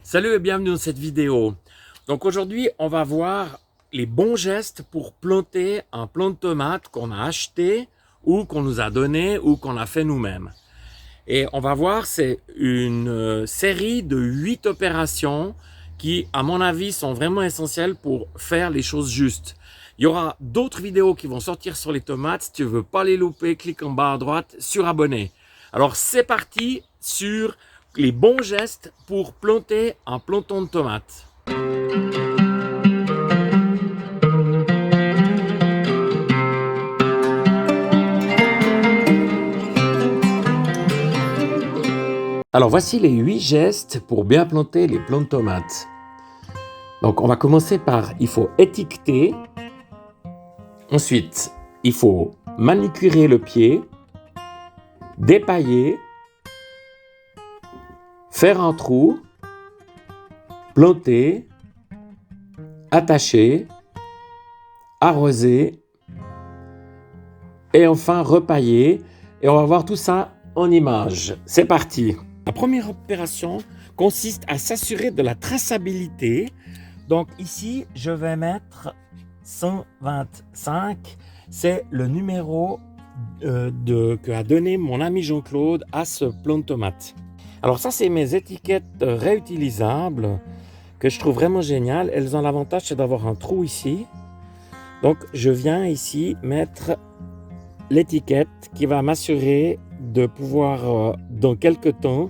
Salut et bienvenue dans cette vidéo. Donc aujourd'hui, on va voir les bons gestes pour planter un plant de tomate qu'on a acheté ou qu'on nous a donné ou qu'on a fait nous-mêmes. Et on va voir, c'est une série de 8 opérations qui, à mon avis, sont vraiment essentielles pour faire les choses justes. Il y aura d'autres vidéos qui vont sortir sur les tomates. Si tu ne veux pas les louper, clique en bas à droite sur abonner. Alors c'est parti sur les bons gestes pour planter un planton de tomates. Alors voici les 8 gestes pour bien planter les plants de tomates. Donc on va commencer par, il faut étiqueter. Ensuite, il faut manicurer le pied, dépailler, faire un trou, planter, attacher, arroser et enfin repailler. Et on va voir tout ça en images. C'est parti. La première opération consiste à s'assurer de la traçabilité. Donc ici, je vais mettre 125. C'est le numéro qu'a donné mon ami Jean-Claude à ce plant de tomate. Alors ça, c'est mes étiquettes réutilisables que je trouve vraiment géniales. Elles ont l'avantage, c'est d'avoir un trou ici. Donc je viens ici mettre l'étiquette qui va m'assurer de pouvoir, dans quelques temps,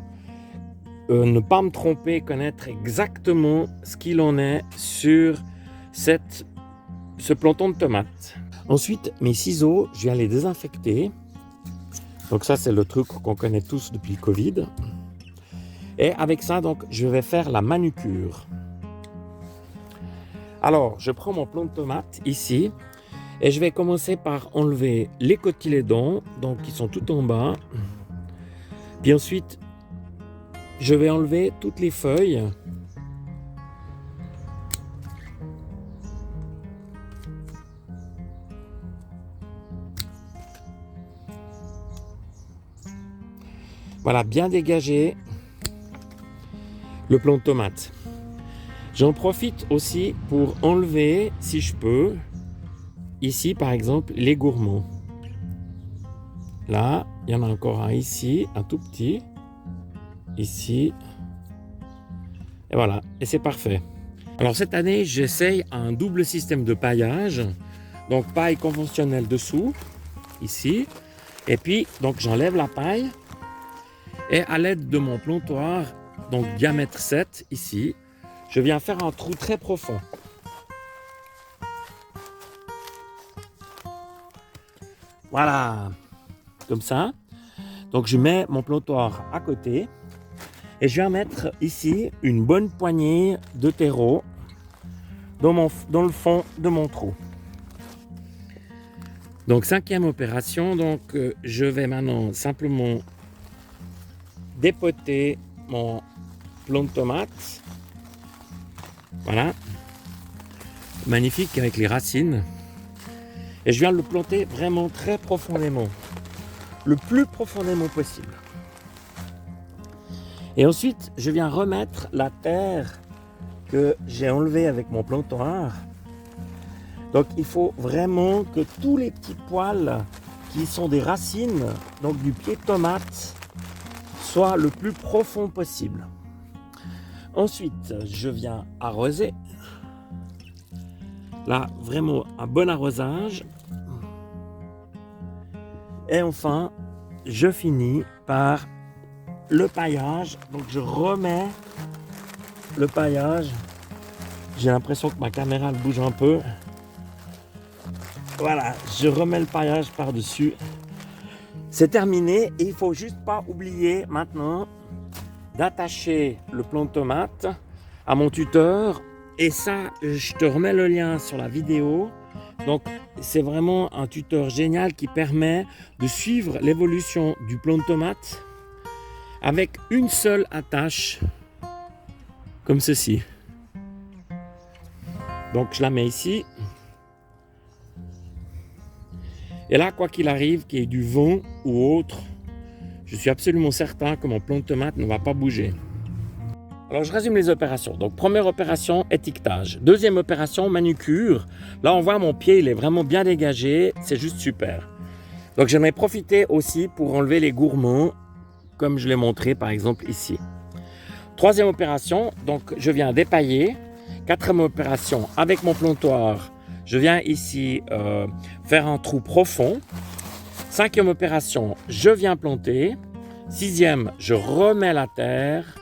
ne pas me tromper, connaître exactement ce qu'il en est sur ce planton de tomates. Ensuite, mes ciseaux, je viens les désinfecter. Donc ça, c'est le truc qu'on connaît tous depuis le Covid. Et avec ça, donc, je vais faire la manucure. Alors, je prends mon plant de tomate ici et je vais commencer par enlever les cotylédons, donc qui sont tout en bas. Puis ensuite, je vais enlever toutes les feuilles. Voilà, bien dégagé le plant de tomate. J'en profite aussi pour enlever, si je peux, ici par exemple, les gourmands. Là, il y en a encore un ici, un tout petit. Ici. Et voilà, et c'est parfait. Alors cette année, j'essaye un double système de paillage. Donc paille conventionnelle dessous, ici. Et puis, donc j'enlève la paille. Et à l'aide de mon plantoir, donc diamètre 7, ici, je viens faire un trou très profond. Voilà, comme ça. Donc je mets mon plantoir à côté et je viens mettre ici une bonne poignée de terreau dans le fond de mon trou. Donc cinquième opération, donc je vais maintenant simplement dépoter mon plant de tomate. Voilà, magnifique avec les racines. Et je viens le planter vraiment très profondément, le plus profondément possible. Et ensuite, je viens remettre la terre que j'ai enlevée avec mon plantoir. Donc il faut vraiment que tous les petits poils qui sont des racines, donc du pied de tomate, soient le plus profond possible. Ensuite, je viens arroser. Là, vraiment un bon arrosage. Et enfin, je finis par le paillage. Donc, je remets le paillage. J'ai l'impression que ma caméra elle bouge un peu. Voilà, je remets le paillage par-dessus. C'est terminé et il ne faut juste pas oublier maintenant d'attacher le plant de tomate à mon tuteur. Et ça, je te remets le lien sur la vidéo. Donc, c'est vraiment un tuteur génial qui permet de suivre l'évolution du plant de tomate avec une seule attache, comme ceci. Donc, je la mets ici. Et là, quoi qu'il arrive, qu'il y ait du vent ou autre, je suis absolument certain que mon plant de tomate ne va pas bouger. Alors je résume les opérations. Donc première opération, étiquetage. Deuxième opération, manucure. Là on voit mon pied, il est vraiment bien dégagé, c'est juste super. Donc j'en ai profité aussi pour enlever les gourmands, comme je l'ai montré par exemple ici. Troisième opération, donc je viens dépailler. Quatrième opération, avec mon plantoir, je viens ici faire un trou profond. Cinquième opération, je viens planter. Sixième, je remets la terre.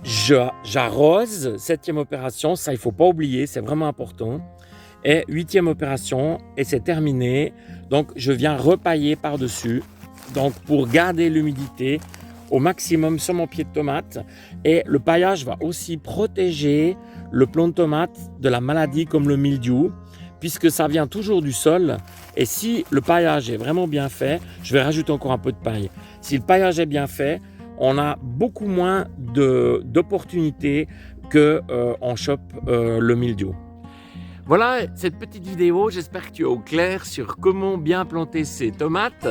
J'arrose. Septième opération, ça il ne faut pas oublier, c'est vraiment important. Et huitième opération, et c'est terminé. Donc je viens repailler par-dessus, donc pour garder l'humidité au maximum sur mon pied de tomate. Et le paillage va aussi protéger le plant de tomate de la maladie comme le mildiou, puisque ça vient toujours du sol. Et si le paillage est vraiment bien fait, je vais rajouter encore un peu de paille. Si le paillage est bien fait, on a beaucoup moins d'opportunités qu'on chope le mildiou. Voilà cette petite vidéo, j'espère que tu es au clair sur comment bien planter ces tomates.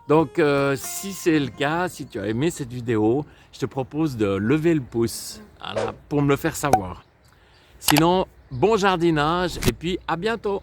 Donc si c'est le cas, si tu as aimé cette vidéo, je te propose de lever le pouce pour me le faire savoir. Sinon, bon jardinage et puis à bientôt.